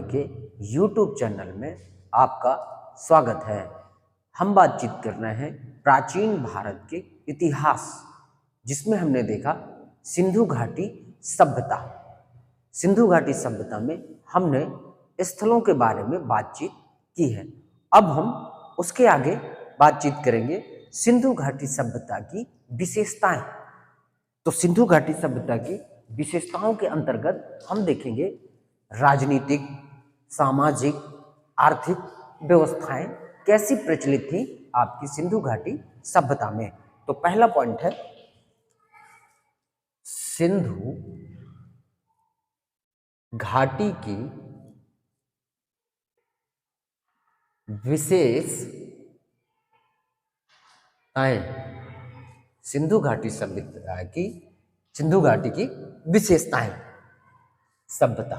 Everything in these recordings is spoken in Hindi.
के YouTube चैनल में आपका स्वागत है। हम बातचीत कर रहे हैं प्राचीन भारत के इतिहास, जिसमें हमने देखा सिंधु घाटी सभ्यता। सिंधु घाटी सभ्यता में हमने स्थलों के बारे में बातचीत की है। अब हम उसके आगे बातचीत करेंगे सिंधु घाटी सभ्यता की विशेषताएं। तो सिंधु घाटी सभ्यता की विशेषताओं के अंतर्गत हम देखेंगे राजनीतिक, सामाजिक, आर्थिक व्यवस्थाएं कैसी प्रचलित थी आपकी सिंधु घाटी सभ्यता में। तो पहला पॉइंट है सिंधु घाटी की विशेषताएं। सिंधु घाटी सभ्यता की सिंधु घाटी की विशेषताएं। सभ्यता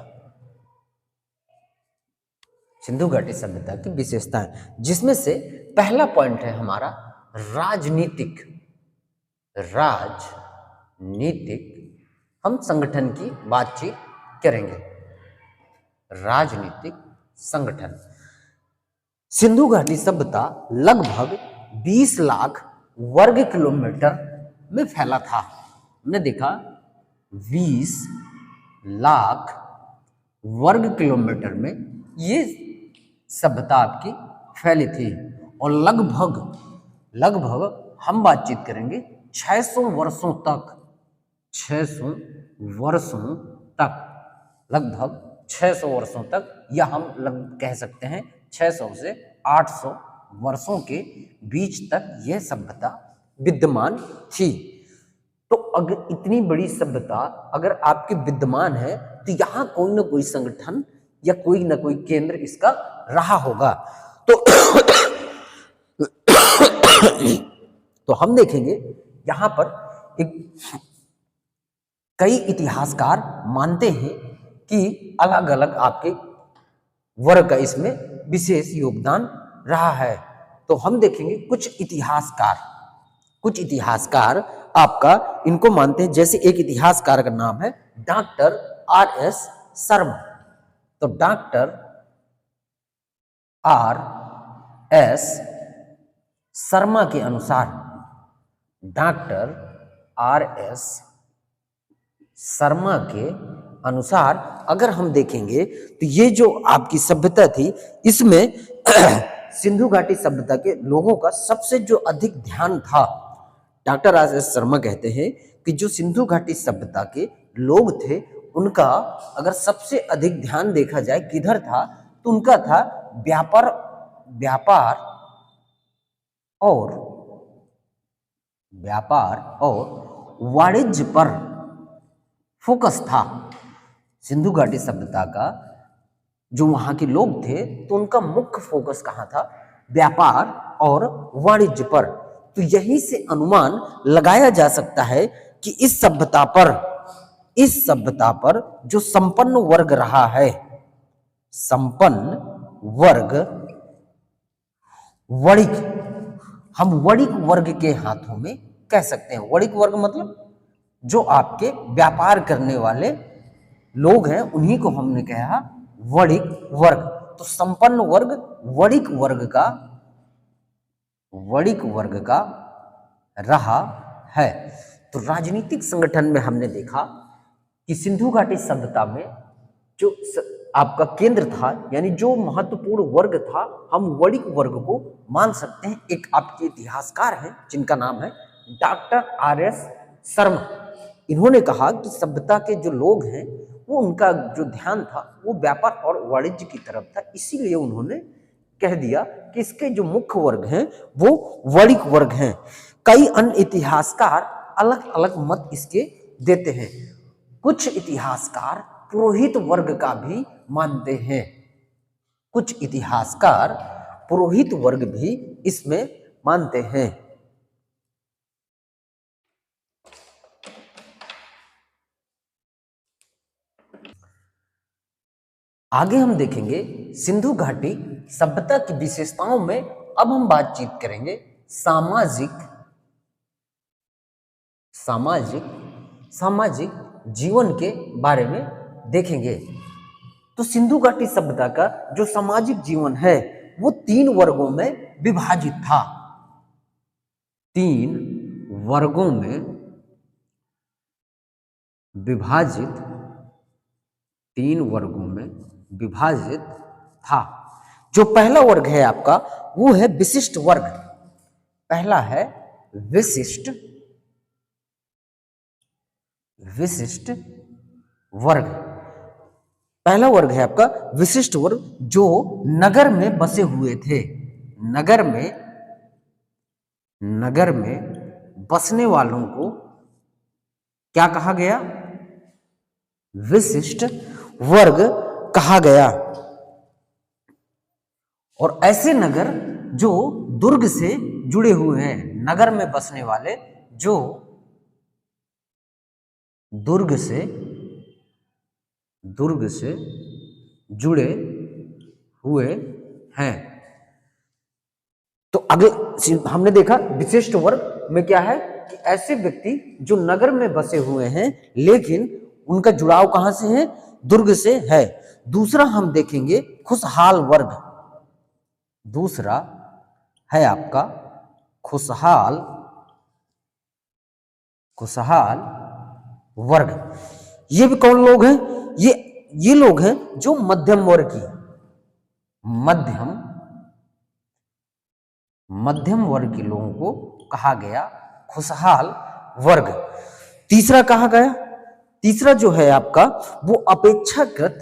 सिंधु घाटी सभ्यता की विशेषताएं, जिसमें से पहला पॉइंट है हमारा राजनीतिक। हम संगठन की बातचीत करेंगे। राजनीतिक संगठन। सिंधु घाटी सभ्यता लगभग 20 लाख वर्ग किलोमीटर में फैला था। हमने देखा 20 लाख वर्ग किलोमीटर में ये सभ्यता आपकी फैली थी, और लगभग हम बातचीत करेंगे 600 वर्षों तक। 600 वर्षों तक, लगभग 600 वर्षों तक, या हम कह सकते हैं 600 से 800 वर्षों के बीच तक यह सभ्यता विद्यमान थी। तो अगर इतनी बड़ी सभ्यता अगर आपकी विद्यमान है, तो यहां कोई ना कोई संगठन या कोई ना कोई केंद्र इसका रहा होगा। तो हम देखेंगे यहां पर कई इतिहासकार मानते हैं कि अलग अलग आपके वर्ग का इसमें विशेष योगदान रहा है। तो हम देखेंगे कुछ इतिहासकार आपका इनको मानते हैं। जैसे एक इतिहासकार का नाम है डॉक्टर R.S. शर्मा। तो डॉक्टर R.S. शर्मा के अनुसार, डॉक्टर R.S. शर्मा के अनुसार अगर हम देखेंगे तो ये जो आपकी सभ्यता थी, इसमें सिंधु घाटी सभ्यता के लोगों का सबसे जो अधिक ध्यान था, डॉक्टर R.S. शर्मा कहते हैं कि जो सिंधु घाटी सभ्यता के लोग थे, उनका अगर सबसे अधिक ध्यान देखा जाए किधर था, तो उनका था व्यापार और वाणिज्य पर फोकस था। सिंधु घाटी सभ्यता का जो वहां के लोग थे, तो उनका मुख्य फोकस कहां था? व्यापार और वाणिज्य पर। तो यहीं से अनुमान लगाया जा सकता है कि इस सभ्यता पर जो संपन्न वर्ग रहा है, संपन्न वर्ग, हम वणिक वर्ग के हाथों में कह सकते हैं। वणिक वर्ग मतलब जो आपके व्यापार करने वाले लोग हैं, उन्हीं को हमने कहा वणिक वर्ग। तो संपन्न वर्ग वणिक वर्ग का रहा है। तो राजनीतिक संगठन में हमने देखा कि सिंधु घाटी सभ्यता में जो आपका केंद्र था, यानी जो महत्वपूर्ण वर्ग था, हम वणिक वर्ग को मान सकते हैं। एक आपके इतिहासकार हैं जिनका नाम है डॉक्टर R.S. शर्मा। इन्होंने कहा कि सभ्यता के जो लोग हैं, वो उनका जो ध्यान था वो व्यापार और वाणिज्य की तरफ था। इसीलिए उन्होंने कह दिया कि इसके जो मुख्य वर्ग हैं वो वणिक वर्ग हैं। कई अन्य इतिहासकार अलग अलग मत इसके देते हैं। कुछ इतिहासकार पुरोहित वर्ग का भी मानते हैं। कुछ इतिहासकार पुरोहित वर्ग भी इसमें मानते हैं। आगे हम देखेंगे सिंधु घाटी सभ्यता की विशेषताओं में। अब हम बातचीत करेंगे सामाजिक जीवन के बारे में देखेंगे। तो सिंधु घाटी सभ्यता का जो सामाजिक जीवन है वो 3 वर्गों में विभाजित था। 3 वर्गों में विभाजित 3 वर्गों में विभाजित था। जो पहला वर्ग है आपका वो है विशिष्ट वर्ग। पहला है विशिष्ट वर्ग। पहला वर्ग है आपका विशिष्ट वर्ग जो नगर में बसे हुए थे। नगर में बसने वालों को क्या कहा गया? विशिष्ट वर्ग कहा गया। और ऐसे नगर जो दुर्ग से जुड़े हुए हैं, नगर में बसने वाले जो दुर्ग से जुड़े हुए हैं। तो अगले हमने देखा विशिष्ट वर्ग में क्या है कि ऐसे व्यक्ति जो नगर में बसे हुए हैं लेकिन उनका जुड़ाव कहां से है? दुर्ग से है। दूसरा हम देखेंगे खुशहाल वर्ग। दूसरा है आपका खुशहाल वर्ग। ये भी कौन लोग हैं? ये लोग हैं जो मध्यम वर्ग की मध्यम वर्ग के लोगों को कहा गया खुशहाल वर्ग। तीसरा कहा गया, तीसरा जो है आपका वो अपेक्षाकृत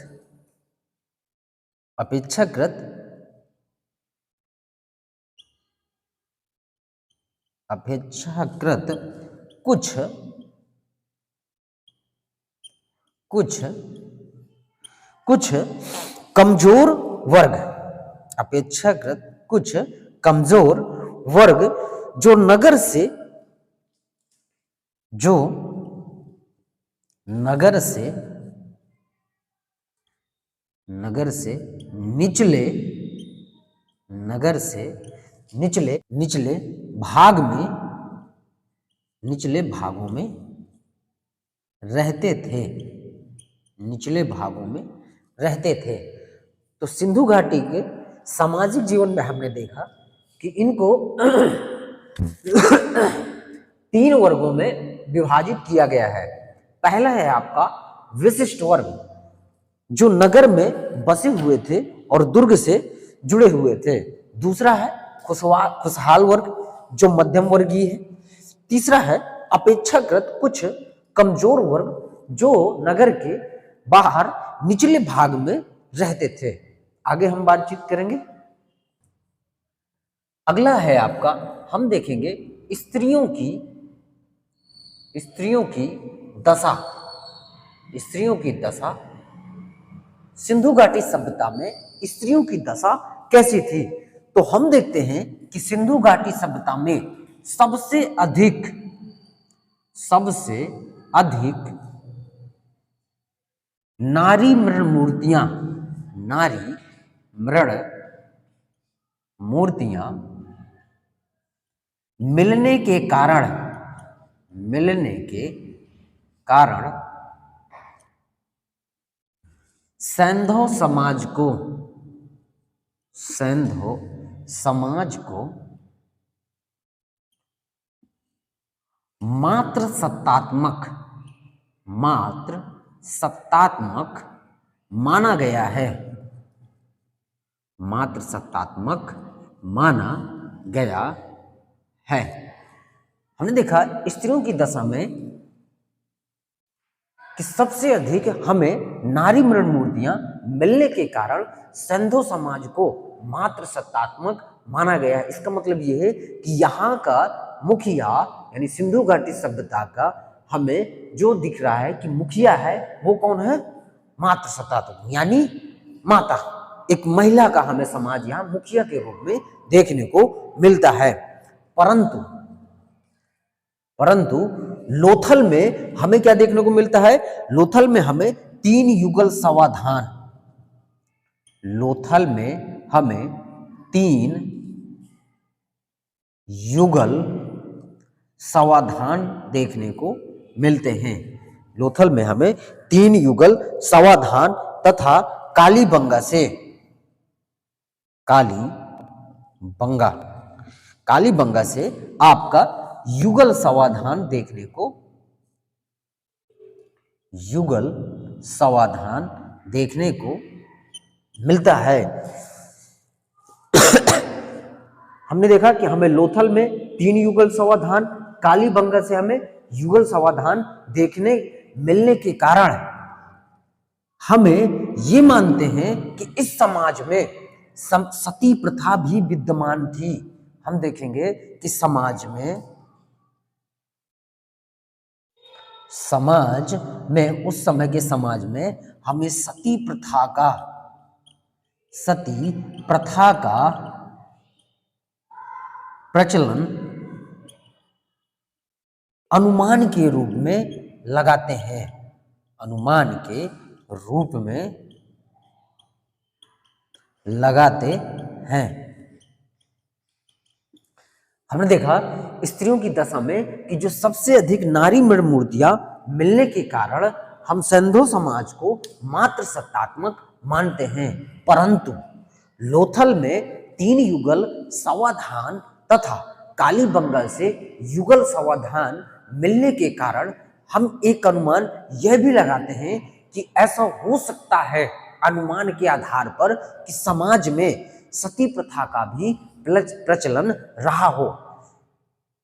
कुछ कमजोर वर्ग। अपेक्षाकृत कुछ कमजोर वर्ग जो नगर से निचले भागों में रहते थे। तो सिंधु घाटी के सामाजिक जीवन में हमने देखा कि इनको 3 वर्गों में विभाजित किया गया है। पहला है आपका विशिष्ट वर्ग जो नगर में बसे हुए थे और दुर्ग से जुड़े हुए थे। दूसरा है खुशहाल वर्ग जो मध्यम वर्गीय है। तीसरा है अपेक्षाकृत कुछ कमजोर वर्ग जो नगर के बाहर निचले भाग में रहते थे। आगे हम बातचीत करेंगे। अगला है आपका, हम देखेंगे स्त्रियों की दशा। सिंधु घाटी सभ्यता में स्त्रियों की दशा कैसी थी? तो हम देखते हैं कि सिंधु घाटी सभ्यता में सबसे अधिक नारी मृण मूर्तियां मिलने के कारण सैंधव समाज को मात्र सत्तात्मक माना गया है। हमने देखा स्त्रियों की दशा में कि सबसे अधिक हमें नारी मृण मूर्तियां मिलने के कारण सैंधव समाज को मात्र सत्तात्मक माना गया है। इसका मतलब यह है कि यहाँ का मुखिया यानी सिंधु घाटी सभ्यता का हमें जो दिख रहा है कि मुखिया है वो कौन है? मात्र सत्तात्मक यानी माता, एक महिला का हमें समाज यहाँ मुखिया के रूप में देखने को मिलता है। परंतु लोथल में हमें क्या देखने को मिलता है? लोथल में हमें 3 युगल समाधान देखने को मिलते हैं। लोथल में हमें 3 युगल समाधान तथा कालीबंगा से, कालीबंगा, कालीबंगा से आपका युगल समाधान देखने को, युगल समाधान देखने को मिलता है। हमने देखा कि हमें लोथल में 3 युगल समाधान, कालीबंगा से हमें युगल समाधान देखने मिलने के कारण हमें ये मानते हैं कि इस समाज में सती प्रथा भी विद्यमान थी। हम देखेंगे कि समाज में उस समय के समाज में हमें सती प्रथा का प्रचलन अनुमान के रूप में लगाते हैं, अनुमान के रूप में लगाते हैं। हमने देखा स्त्रियों की दशा में कि जो सबसे अधिक नारी मृण मूर्तियां मिलने के कारण हम सेंधो समाज को मात्र सत्तात्मक मानते हैं, परंतु लोथल में 3 युगल समाधान तथा कालीबंगा से युगल समाधान मिलने के कारण हम एक अनुमान यह भी लगाते हैं कि ऐसा हो सकता है अनुमान के आधार पर कि समाज में सती प्रथा का भी प्रचलन रहा हो।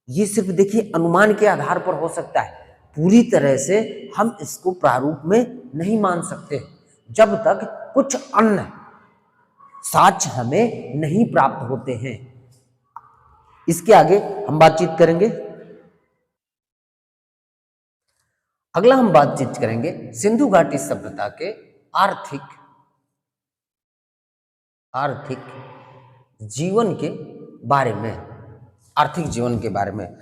ये सिर्फ देखिए अनुमान के आधार पर हो सकता है, पूरी तरह से हम इसको प्रारूप में नहीं मान सकते जब तक कुछ अन्य साक्ष्य हमें नहीं प्राप्त होते हैं। इसके आगे हम बातचीत करेंगे। अगला हम बातचीत करेंगे सिंधु घाटी सभ्यता के आर्थिक जीवन के बारे में, आर्थिक जीवन के बारे में।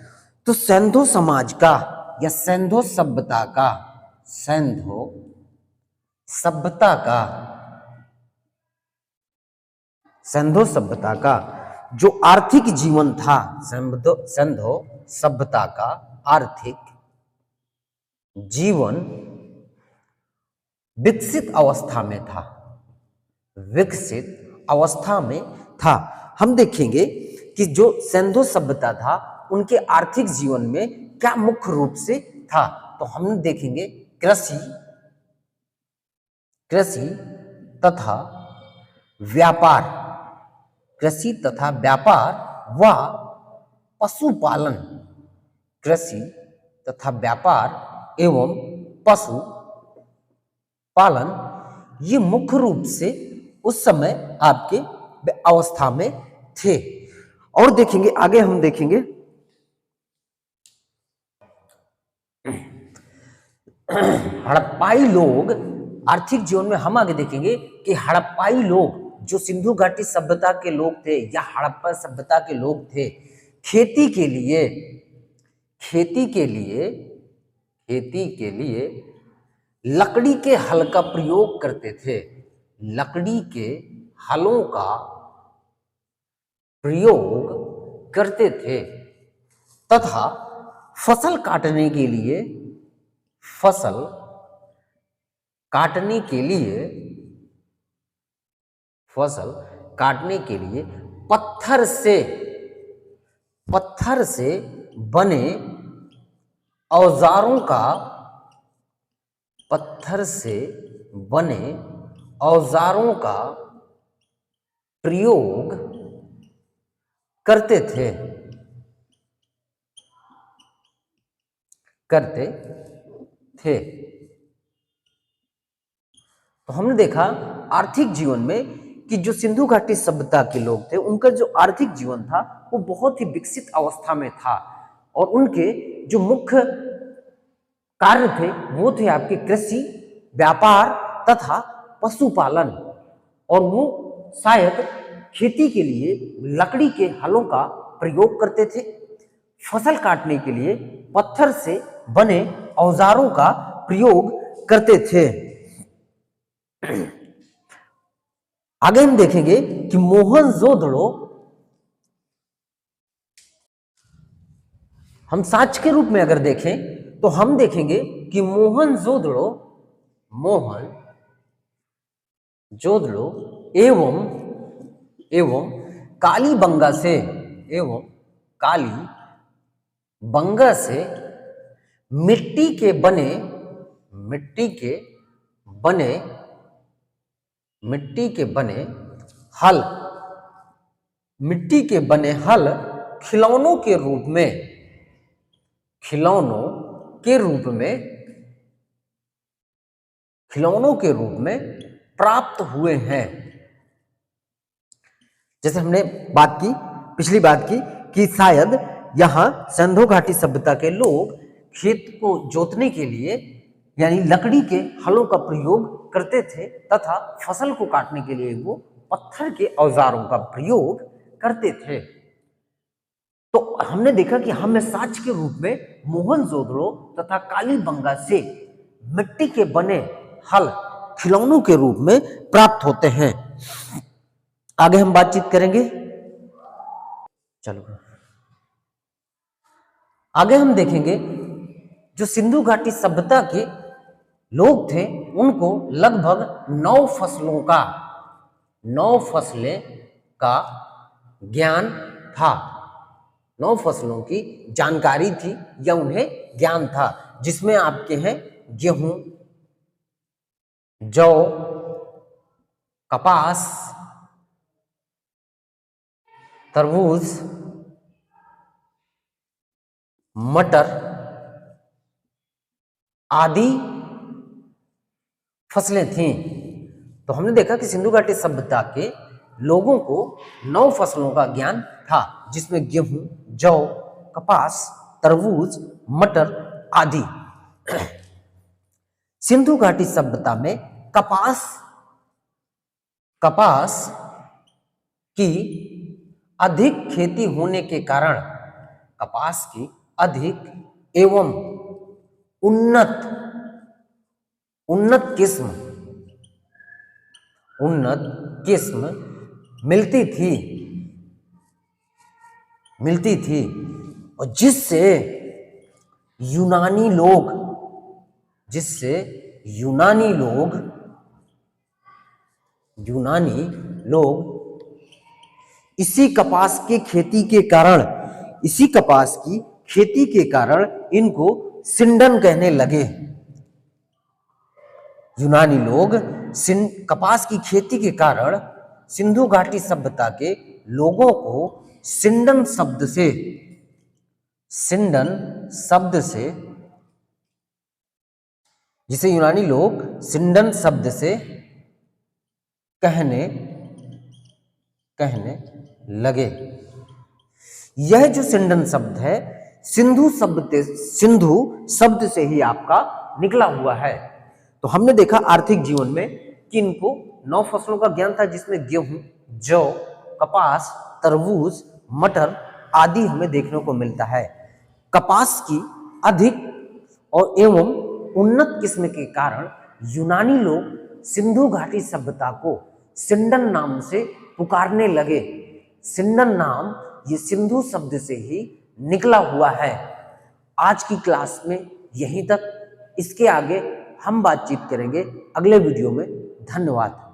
तो सेंधो समाज का या सेंधो सभ्यता का जो आर्थिक जीवन था, सेंधो सभ्यता का आर्थिक जीवन विकसित अवस्था में था। हम देखेंगे कि जो सेंधो सभ्यता था उनके आर्थिक जीवन में क्या मुख्य रूप से था। तो हम देखेंगे कृषि तथा व्यापार व पशुपालन, कृषि तथा व्यापार एवं पशुपालन ये मुख्य रूप से उस समय आपके अवस्था में थे। और देखेंगे आगे हम देखेंगे हड़प्पाई लोग आर्थिक जीवन में। हम आगे देखेंगे कि हड़प्पाई लोग जो सिंधु घाटी सभ्यता के लोग थे या हड़प्पा सभ्यता के लोग थे, खेती के लिए लकड़ी के हल का प्रयोग करते थे, लकड़ी के हलों का प्रयोग करते थे तथा फसल काटने के लिए पत्थर से बने औजारों का प्रयोग करते थे। तो हमने देखा आर्थिक जीवन में कि जो सिंधु घाटी सभ्यता के लोग थे उनका जो आर्थिक जीवन था वो बहुत ही विकसित अवस्था में था और उनके जो मुख्य कार्य थे वो थे आपके कृषि, व्यापार तथा पशुपालन। और वो शायद खेती के लिए लकड़ी के हलों का प्रयोग करते थे, फसल काटने के लिए पत्थर से बने औजारों का प्रयोग करते थे। आगे हम देखेंगे कि मोहनजोदड़ो, हम साक्ष्य के रूप में अगर देखें तो हम देखेंगे कि मोहनजोदड़ो जोधड़ो एवं एवं कालीबंगा से एवं कालीबंगा से मिट्टी के बने मिट्टी के बने मिट्टी के बने हल मिट्टी के बने हल खिलौनों के रूप में खिलौनों के रूप में खिलौनों के रूप में प्राप्त हुए हैं। जैसे हमने बात की पिछली बात की कि शायद यहां सिंधु घाटी सभ्यता के लोग खेत को जोतने के लिए यानी लकड़ी के हलों का प्रयोग करते थे तथा फसल को काटने के लिए वो पत्थर के औजारों का प्रयोग करते थे। तो हमने देखा कि हमें साक्ष्य के रूप में मोहनजोदड़ो तथा कालीबंगा से मिट्टी के बने हल खिलौनों के रूप में प्राप्त होते हैं। आगे हम बातचीत करेंगे। चलो आगे हम देखेंगे जो सिंधु घाटी सभ्यता के लोग थे उनको लगभग 9 फसलें का ज्ञान था। 9 फसलों की जानकारी थी या उन्हें ज्ञान था, जिसमें आपके हैं गेहूं, जौ, कपास, तरबूज, मटर आदि फसलें थीं। तो हमने देखा कि सिंधु घाटी सभ्यता के लोगों को 9 फसलों का ज्ञान था, जिसमें गेहूं, जौ, कपास, तरबूज, मटर आदि। सिंधु घाटी सभ्यता में कपास की अधिक खेती होने के कारण कपास की अधिक एवं उन्नत किस्म मिलती थी और जिससे यूनानी लोग इसी कपास की खेती के कारण इनको सिंडन कहने लगे। यूनानी लोग कपास की खेती के कारण सिंधु घाटी सभ्यता के लोगों को सिंडन शब्द से जिसे यूनानी लोग सिंडन शब्द से कहने लगे। यह जो सिंडन शब्द है सिंधु शब्द से ही आपका निकला हुआ है। तो हमने देखा आर्थिक जीवन में कि इनको 9 फसलों का ज्ञान था, जिसमें गेहूं, जौ, कपास, तरबूज, मटर आदि हमें देखने को मिलता है। कपास की अधिक और एवं उन्नत किस्म के कारण यूनानी लोग सिंधु घाटी सभ्यता को सिंडन नाम से पुकारने लगे। सिंडन नाम ये सिंधु शब्द से ही निकला हुआ है। आज की क्लास में यहीं तक, इसके आगे हम बातचीत करेंगे अगले वीडियो में। धन्यवाद।